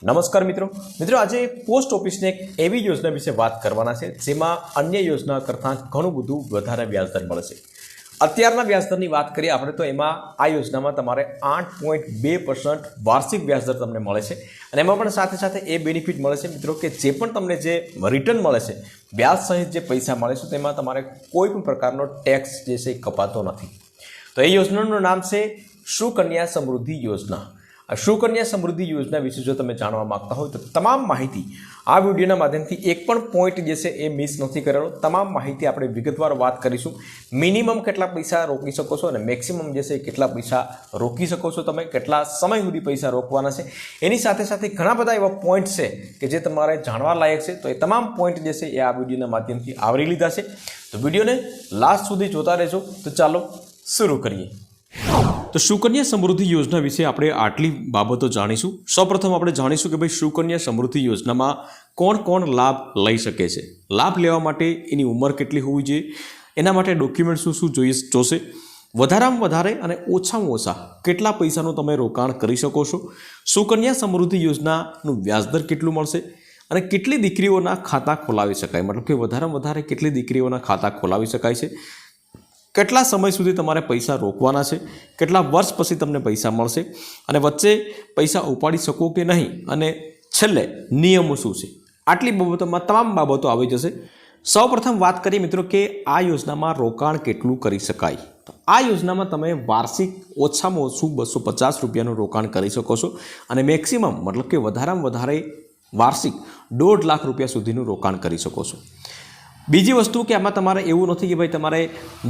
નમસ્કાર મિત્રો આજે પોસ્ટ ઓફિસને એક એવી યોજના વિશે વાત કરવાના છે જેમાં અન્ય યોજના કરતાં ઘણું બધું વધારે વ્યાજદર મળે છે। અત્યારના વ્યાજદરની વાત કરીએ આપણે તો એમાં આ યોજનામાં તમારે 8.2% વાર્ષિક વ્યાજદર તમને મળે છે અને એમાં પણ સાથે સાથે એ બેનિફિટ મળે છે મિત્રો કે જે પણ તમને જે રિટર્ન મળે છે વ્યાજ સહિત જે પૈસા મળે છે તેમાં તમારે કોઈ પણ પ્રકારનો ટેક્સ જે છે એ કપાતો નથી। તો એ યોજનાનું નામ છે સુકન્યા સમૃદ્ધિ યોજના। સુકન્યા સમૃદ્ધિ યોજના વિશે જો તમે જાણવા માંગતા હોય તો તમામ માહિતી આ વિડીયોના માધ્યમથી એક પણ પોઈન્ટ જે છે એ મિસ નથી કરેલો। તમામ માહિતી આપણે વિગતવાર વાત કરીશું। મિનિમમ કેટલા પૈસા રોકી શકો છો અને મેક્સિમમ જે છે કેટલા પૈસા રોકી શકો છો, તમે કેટલા સમય સુધી પૈસા રોકવાના છે, એની સાથે સાથે ઘણા બધા એવા પોઈન્ટ છે કે જે તમારે જાણવા લાયક છે। તો એ તમામ પોઈન્ટ જે છે એ આ વિડીયોના માધ્યમથી આવરી લીધા છે। તો વિડીયોને લાસ્ટ સુધી જોતા રહેજો। તો ચાલો શરૂ કરીએ। તો સુકન્યા સમૃદ્ધિ યોજના વિશે આપણે આટલી બાબતો જાણીશું। સૌપ્રથમ આપણે જાણીશું કે ભાઈ સુકન્યા સમૃદ્ધિ યોજનામાં કોણ કોણ લાભ લઈ શકે છે, લાભ લેવા માટે એની ઉંમર કેટલી હોવી જોઈએ, એના માટે ડોક્યુમેન્ટ શું જોશે, વધારામાં વધારે અને ઓછામાં ઓછા કેટલા પૈસાનું તમે રોકાણ કરી શકો છો, સુકન્યા સમૃદ્ધિ યોજનાનું વ્યાજદર કેટલું મળશે અને કેટલી દીકરીઓના ખાતા ખોલાવી શકાય, મતલબ કે વધારામાં વધારે કેટલી દીકરીઓના ખાતા ખોલાવી શકાય છે, કેટલા સમય સુધી તમારે પૈસા રોકવાના છે, કેટલા વર્ષ પછી તમને પૈસા મળશે અને વચ્ચે પૈસા ઉપાડી શકો કે નહીં, અને છેલ્લે નિયમો શું છે, આટલી બાબતોમાં તમામ બાબતો આવી જશે। સૌપ્રથમ વાત કરીએ મિત્રો કે આ યોજનામાં રોકાણ કેટલું કરી શકાય। તો આ યોજનામાં તમે વાર્ષિક ઓછામાં ઓછું 250 રૂપિયાનું રોકાણ કરી શકો છો અને મેક્સિમમ મતલબ કે વધારામાં વધારે વાર્ષિક 1.5 લાખ રૂપિયા સુધીનું રોકાણ કરી શકો છો। બીજી વસ્તુ કે આમાં તમારે એવું નથી કે ભાઈ તમારે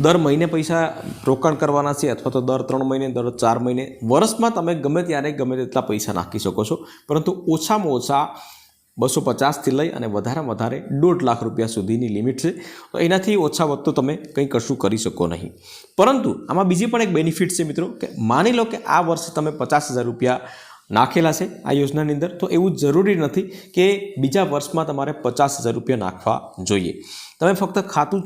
દર મહિને પૈસા રોકાણ કરવાના છે અથવા તો દર 3 મહિને, દર 4 મહિને, વર્ષમાં તમે ગમે ત્યારે ગમે તેટલા પૈસા નાખી શકો છો, પરંતુ ઓછામાં ઓછા 250થી લઈ અને વધારેમાં વધારે 1.5 લાખ રૂપિયા સુધીની લિમિટ છે। તો એનાથી ઓછા વધતો તમે કંઈ કશું કરી શકો નહીં। પરંતુ આમાં બીજી પણ એક બેનિફિટ છે મિત્રો કે માની લો કે આ વર્ષે તમે 50,000 રૂપિયા નાખેલા છે આ યોજનાની અંદર, તો એવું જરૂરી નથી કે બીજા વર્ષમાં તમારે 50,000 રૂપિયા નાખવા જોઈએ। તમે ફક્ત ખાતું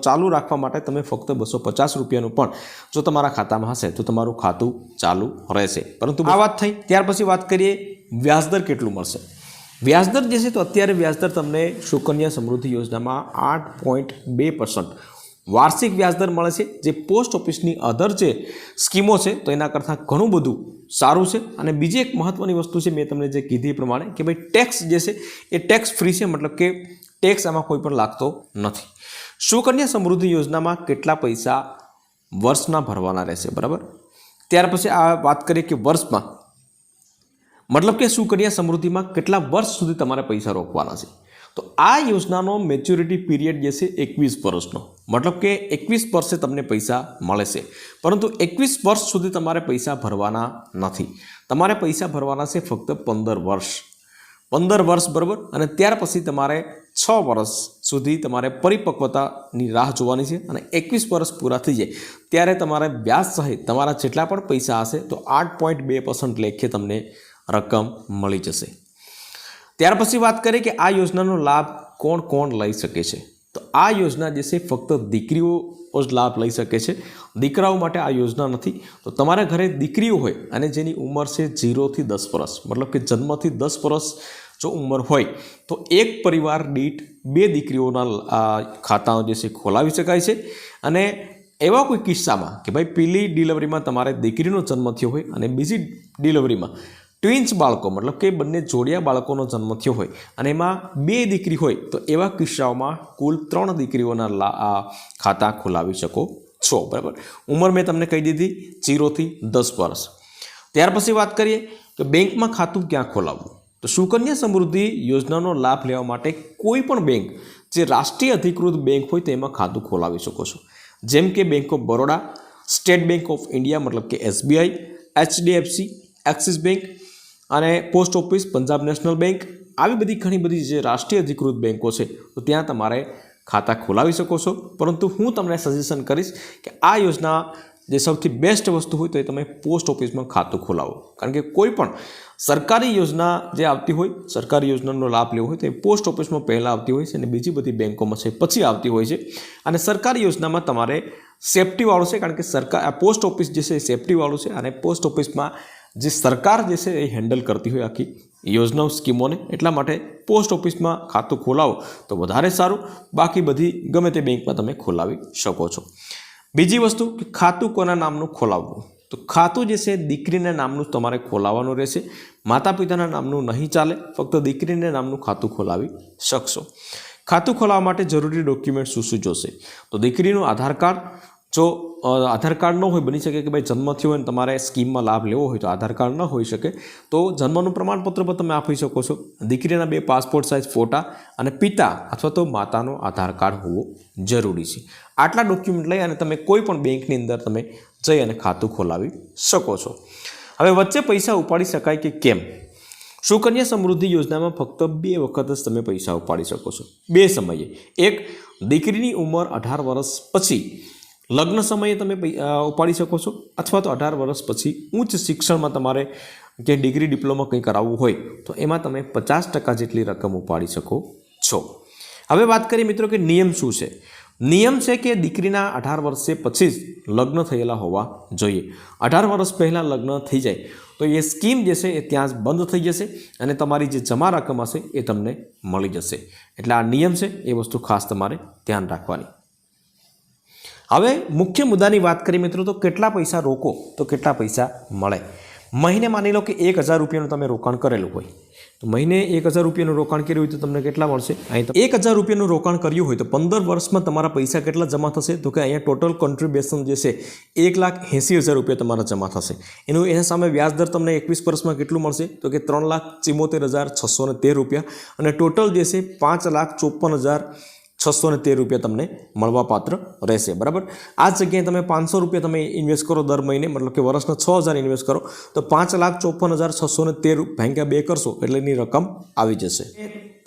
ચાલુ રાખવા માટે તમે ફક્ત 250 રૂપિયાનું પણ જો તમારા ખાતામાં હશે તો તમારું ખાતું ચાલુ રહેશે। પરંતુ આ વાત થઈ, ત્યાર પછી વાત કરીએ વ્યાજદર કેટલું મળશે। વ્યાજદર જે છે તો અત્યારે વ્યાજદર તમને સુકન્યા સમૃદ્ધિ યોજનામાં 8.2% વાર્ષિક વ્યાજદર મળે છે, જે પોસ્ટ ઓફિસની અધર જે સ્કીમો છે તો એના કરતાં ઘણું બધું સારું છે। અને બીજી એક મહત્ત્વની વસ્તુ છે, મેં તમને જે કીધી પ્રમાણે કે ભાઈ ટેક્સ જે છે એ ટેક્સ ફ્રી છે, મતલબ કે ટેક્સ આમાં કોઈ પણ લાગતો નથી। સુકન્યા સમૃદ્ધિ યોજનામાં કેટલા પૈસા વર્ષના ભરવાના રહેશે, બરાબર। ત્યાર પછી આ વાત કરીએ કે વર્ષમાં મતલબ કે સુકન્યા સમૃદ્ધિમાં કેટલા વર્ષ સુધી તમારે પૈસા રોકવાના છે। તો આ યોજનાનો મેચ્યોરિટી પીરિયડ જે છે 21 વર્ષનો, મતલબ કે 21 વર્ષે તમને પૈસા મળે છે, પરંતુ 21 વર્ષ સુધી તમારે પૈસા ભરવાના નથી, તમારે પૈસા ભરવાના છે ફક્ત 15 વર્ષ, બરાબર। અને ત્યાર પછી તમારે 6 વર્ષ સુધી તમારે પરિપક્વતાની રાહ જોવાની છે અને 21 વર્ષ પૂરા થઈ જાય ત્યારે તમારે વ્યાજ સહિત તમારા જેટલા પણ પૈસા હશે તો 8.2% લેખે તમને રકમ મળી જશે। ત્યાર પછી વાત કરીએ કે આ યોજનાનો લાભ કોણ કોણ લઈ શકે છે। તો આ યોજના જે છે ફક્ત દીકરીઓ જ લાભ લઈ શકે છે, દીકરાઓ માટે આ યોજના નથી। તો તમારા ઘરે દીકરીઓ હોય અને જેની ઉંમર છે 0 થી 10 વર્ષ, મતલબ કે જન્મથી 10 વર્ષ જો ઉંમર હોય તો એક પરિવાર દીઠ 2 દીકરીઓના ખાતાઓ જે છે ખોલાવી શકાય છે। અને એવા કોઈ કિસ્સામાં કે ભાઈ પહેલી ડિલિવરીમાં તમારે દીકરીનો જન્મ થયો હોય અને બીજી ડિલિવરીમાં ટ્વિન્સ બાળકો, મતલબ કે બંને જોડિયા બાળકોનો જન્મ થયો હોય અને એમાં 2 દીકરી હોય તો એવા કિસ્સાઓમાં કુલ 3 દીકરીઓના ખાતા ખોલાવી શકો છો, બરાબર। ઉંમર મેં તમને કહી દીધી 0 થી 10 વર્ષ। ત્યાર પછી વાત કરીએ કે બેંકમાં ખાતું ક્યાં ખોલાવવું। તો સુકન્યા સમૃદ્ધિ યોજનાનો લાભ લેવા માટે કોઈ પણ બેંક જે રાષ્ટ્રીય અધિકૃત બેંક હોય તેમાં ખાતું ખોલાવી શકો છો, જેમ કે bank of Baroda, state bank of India મતલબ કે SBI, HDFC, એક્સિસ બેંક અને post office, Punjab national bank, આવી બધી ઘણી બધી જે રાષ્ટ્રીય અધિકૃત બેંકો છે તો ત્યાં તમારે ખાતા ખોલાવી શકો છો। પરંતુ હું તમને સજેશન કરીશ કે આ યોજના જે સૌથી બેસ્ટ વસ્તુ હોય તો એ તમે પોસ્ટ ઓફિસમાં ખાતું ખોલાવો, કારણ કે કોઈ પણ સરકારી યોજના જે આવતી હોય, સરકારી યોજનાનો લાભ લેવો હોય તો એ પોસ્ટ ઓફિસમાં પહેલાં આવતી હોય છે અને બીજી બધી બેંકોમાં છે પછી આવતી હોય છે। અને સરકારી યોજનામાં તમારે સેફટીવાળું છે, કારણ કે પોસ્ટ ઓફિસ જે છે એ સેફટીવાળું છે અને પોસ્ટ ઓફિસમાં જે સરકાર જે છે એ હેન્ડલ કરતી હોય આખી યોજનાઓ સ્કીમોને, એટલા માટે પોસ્ટ ઓફિસમાં ખાતું ખોલાવો તો વધારે સારું. બાકી બધી ગમે તે બેંકમાં તમે ખોલાવી શકો છો. બીજી વસ્તુ કે ખાતું કોના નામનું ખોલાવવું, તો ખાતું જે છે દીકરીના નામનું તમારે ખોલાવવાનું રહેશે. માતા પિતાના નામનું નહીં ચાલે, ફક્ત દીકરીના નામનું ખાતું ખોલાવી શકશો. ખાતું ખોલાવવા માટે જરૂરી ડોક્યુમેન્ટ શું જોશે, તો દીકરીનું આધાર કાર્ડ, જો આધાર કાર્ડ ન હોય, બની શકે કે ભાઈ જન્મ થયો હોય ને તમારે સ્કીમમાં લાભ લેવો હોય તો આધાર કાર્ડ ન હોઈ શકે, તો જન્મનું પ્રમાણપત્ર પણ તમે આપી શકો છો. દીકરીના 2 પાસપોર્ટ સાઇઝ ફોટા અને પિતા અથવા તો માતાનો આધાર કાર્ડ હોવો જરૂરી છે. આટલા ડોક્યુમેન્ટ લઈ અને તમે કોઈ પણ બેંકની અંદર તમે જઈ અને ખાતું ખોલાવી શકો છો. હવે વચ્ચે પૈસા ઉપાડી શકાય કે કેમ? સુકન્યા સમૃદ્ધિ યોજનામાં ફક્ત 2 વખત જ તમે પૈસા ઉપાડી શકો છો, 2 સમયે. એક, દીકરીની ઉંમર 18 વર્ષ પછી લગ્ન સમયે તમે ઉપાડી શકો છો, અથવા તો 18 વર્ષ પછી ઉચ્ચ શિક્ષણમાં તમારે કે ડિગ્રી ડિપ્લોમા કંઈ કરાવવું હોય તો એમાં તમે 50% જેટલી રકમ ઉપાડી શકો છો. હવે વાત કરીએ મિત્રો કે નિયમ શું છે. નિયમ છે કે દીકરીના 18 વર્ષે પછી જ લગ્ન થયેલા હોવા જોઈએ. 18 વર્ષ પહેલાં લગ્ન થઈ જાય તો એ સ્કીમ જે છે એ ત્યાં જ બંધ થઈ જશે અને તમારી જે જમા રકમ હશે એ તમને મળી જશે. એટલે આ નિયમ છે, એ વસ્તુ ખાસ તમારે ધ્યાન રાખવાની. હવે મુખ્ય મુદ્દાની વાત કરીએ મિત્રો, તો કેટલા પૈસા રોકો તો કેટલા પૈસા મળે. મહિને માની લો કે 1000 રૂપિયાનું તમે રોકાણ કરેલું હોય, તો મહિને 1000 રૂપિયાનું રોકાણ કર્યું હોય તો તમને કેટલા મળશે? અહીં 1000 રૂપિયાનું રોકાણ કર્યું હોય તો 15 વર્ષમાં તમારા પૈસા કેટલા જમા થશે? તો કે અહીંયા ટોટલ કોન્ટ્રીબ્યુશન જે છે 1,80,000 રૂપિયા તમારા જમા થશે. એના સામે વ્યાજદર તમને 21 વર્ષમાં કેટલું મળશે? તો કે 3,74,613 રૂપિયા, અને ટોટલ જે છે 5,54,613 રૂપિયા તમને મળવાપાત્ર રહેશે. બરાબર. આ જગ્યાએ તમે 500 રૂપિયા તમે ઇન્વેસ્ટ કરો દર મહિને, મતલબ કે વર્ષના 6,000 ઇન્વેસ્ટ કરો તો 5,54,613 ભાગ્યા 2 કરશો એટલે એની રકમ આવી જશે.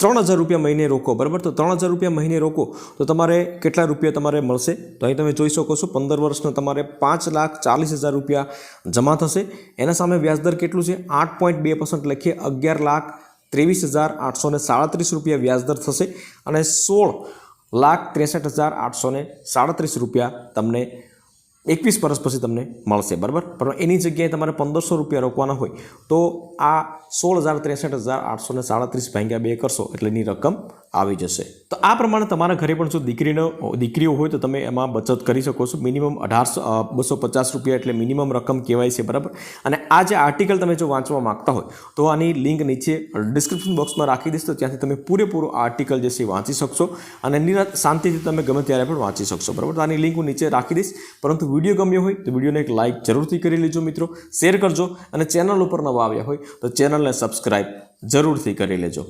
3,000 રૂપિયા મહિને રોકો, બરાબર. તો 3,000 રૂપિયા મહિને રોકો તો તમારે કેટલા રૂપિયા તમારે મળશે? તો અહીં તમે જોઈ શકો છો 15 વર્ષના તમારે 5,40,000 રૂપિયા જમા થશે. એના સામે વ્યાજદર કેટલું છે? 8.2% લખીએ 11,23,837 રૂપિયા વ્યાજદર થશે, અને 16,63,837 રૂપિયા તમને 21 વર્ષ પછી તમને મળશે. બરાબર. પણ એની જગ્યાએ તમારે 1,500 રૂપિયા રોકવાના હોય તો આ 16,63,837 ભાગ્યા 2 કરશો એટલે એની રકમ આવી જશે. તો આ પ્રમાણે તમારા ઘરે પણ જો દીકરીઓ હોય તો તમે એમાં બચત કરી શકો છો. મિનિમમ 250 રૂપિયા એટલે મિનિમમ રકમ કહેવાય છે. બરાબર. અને આ જે આર્ટિકલ તમે જો વાંચવા માંગતા હોય તો આની લિંક નીચે ડિસ્ક્રિપ્શન બોક્સમાં રાખી દઈશ, તો ત્યાંથી તમે પૂરેપૂરો આર્ટિકલ જે છે વાંચી શકશો અને શાંતિથી તમે ગમે ત્યારે પણ વાંચી શકશો. બરાબર. તો આની લિંક હું નીચે રાખી દઈશ. પરંતુ વિડીયો ગમ્યો હોય તો વિડીયોને એક લાઇક જરૂરથી કરી લેજો મિત્રો, શેર કરજો, અને ચેનલ ઉપર નવા આવ્યા હોય તો ચેનલને સબસ્ક્રાઈબ જરૂરથી કરી લેજો.